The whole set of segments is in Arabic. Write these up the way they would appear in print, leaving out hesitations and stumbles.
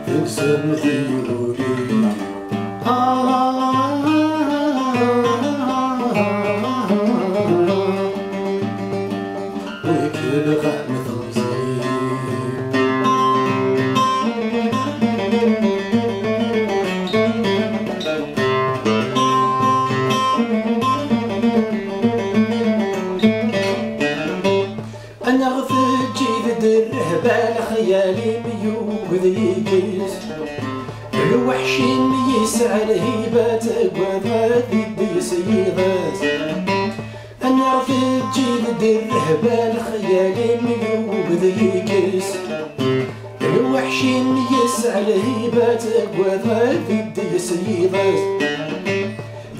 تقسم ذيولي وكل غنى أنا غفت جيد الرهبان خيالي ميوذ يقيس الوحشين يسعى الهيبات أقوى ذي سيدات أنا غفت جيد الرهبان خيالي ميوذ يقيس الوحشين يسعى الهيبات أقوى ذي سيدات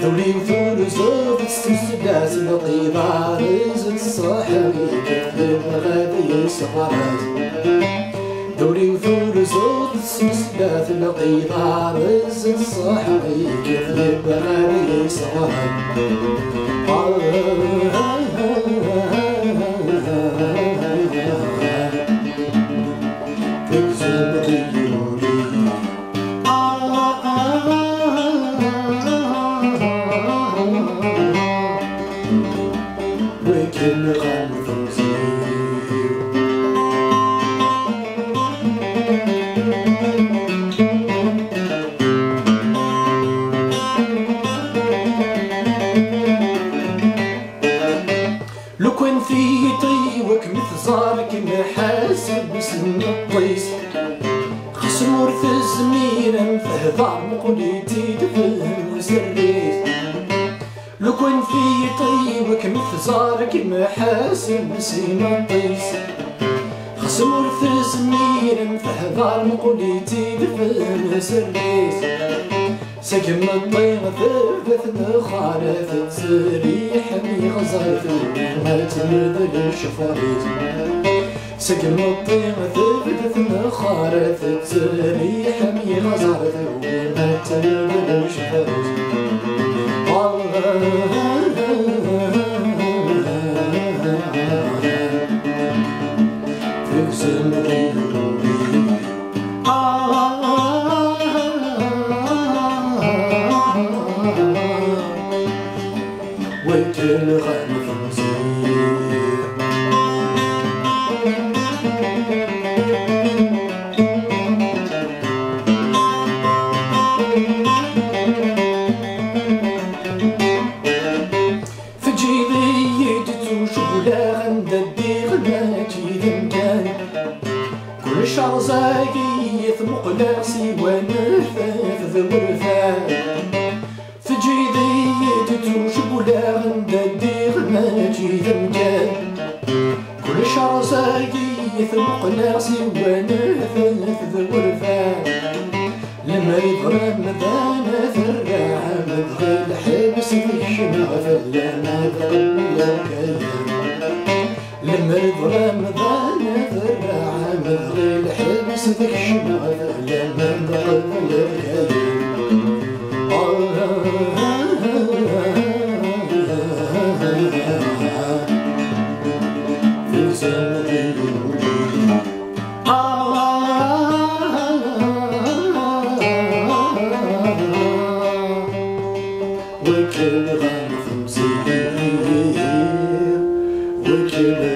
ذولي وذول زوف السلسلات نقيضة رزق الصحابي كذب غادي سهرات ذولي وذول زوف السلسلات نقيضة رزق الصحابي كذب غادي سهرات تكسب ذيولي وكل غنى تنزيل لو كان في طيوك مثزارك محاسب سن الطيس خسرور في الزميرة فهضع مقوليتي تفهم وسريت لو كان في طيبك مثزارك محاسب سن الطيس خسرور في الزميرة فهضع مقوليتي تفهم وسريت سكن الطيغ ثبت نخالف تسريح مي غزايت ما تمدل الشفاريت سكن الطيغ ثبت نخالف تسريح مي غزايت ما تمدل الشفاريت تقسم ذيولي وكل غنى تنزيل في جيبي يدتو شغلة غندا الديغ ما جيد مكان كل شهر زاقيث مقلق سوى نفاذ ذو الرفان في جيبي يدتو شغلة غندا الديغ ما جيد مكان كل شهر زاقيث مقلق سوى نفاذ ذو الرفان لما يضرب مدان ثرع مدغي الحبس في الشمع فلما ذل الكيان لما يضرب مدان ثرع مدغي الحبس في الشمع فلما ذل الكيان في سنة ذيولي وكل غنى تنزيل وكل